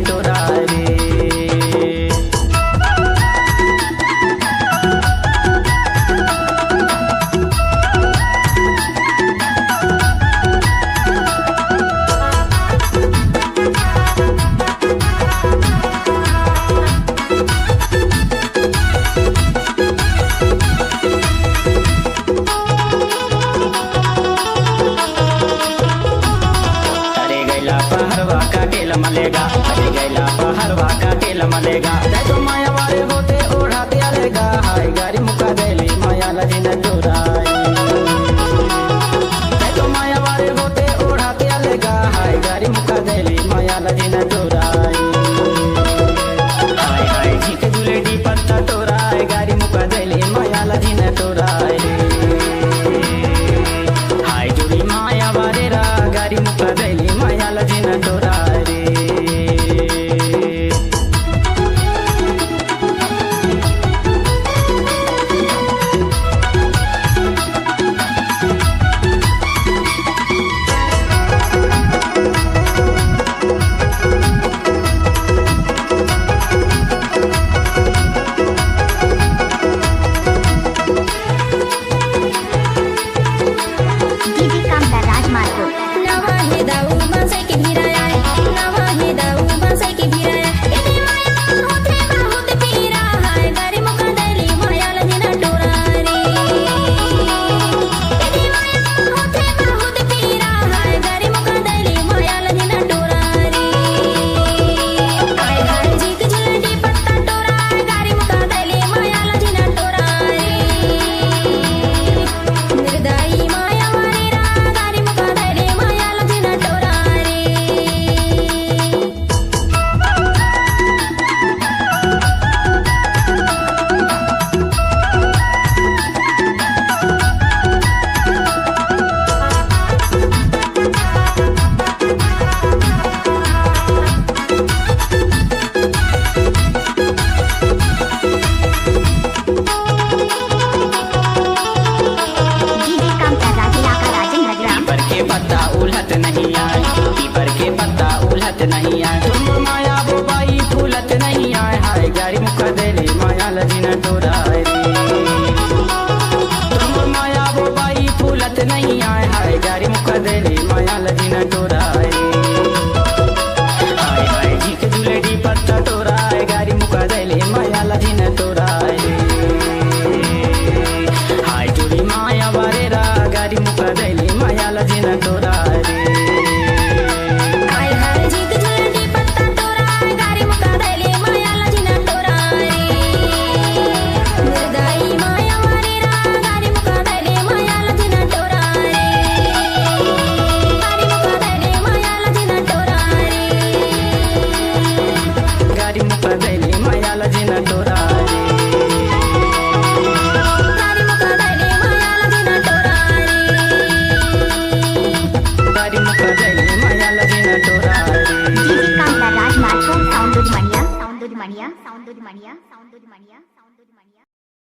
टोरा रे। पहरवा का टेल मलेगा, अरे गैला पहरवा का टेल मलेगा। तो माया वाले होते ओढ़ा दिया लेगा, हाय गारी मुका देली माया लजी न टोराई। तो माया वाले होते ओढ़ा दिया लेगा, हाय गारी मुका देली माया लजी न टोराई। हाय हाय झीक जुलेडी पत्ता टोराई, गारी मुका देली माया लजी न टोराई। हाय जुड़ी माया वाले रा, गारी मुका देली माया लजी न टोराई रे। पत्ता उलहत नहीं आए, पीपर के पत्ता उलहत नहीं आए। तुम माया वो बाई फूलत नहीं आए, हाय गारी मुका देली माया लजी न टोराई रे। तुम माया वो बाई फूलत नहीं आए, हाय गारी मुका देली माया लजी न टोराई रे। हाय हाय झीक जुलेडी पत्ता टोराई, गारी मुका देली माया लजी न टोराई रे। हाय जुड़ी माया वारे रा, गारी मुका देली माया लजी न टोराई रे। हाय हाय झीक जुलेडी पत्ता टोराई, गारी मुका देली माया लजी न टोराई रे। निर्दयी माया वारे रा, गारी मुका देली माया लजी न टोराई रे। गारी मुका देली माया लजी न टोराई रे। गारी मुका देली माया लजी न टोराई रे। गारी मुका देली माया लजी न टोराई रे। गारी मुका देली माया लजी न टोराई रे। राजमार्ग साउंड मनिया साउंड मनिया साउंड मनिया साउंड मनिया।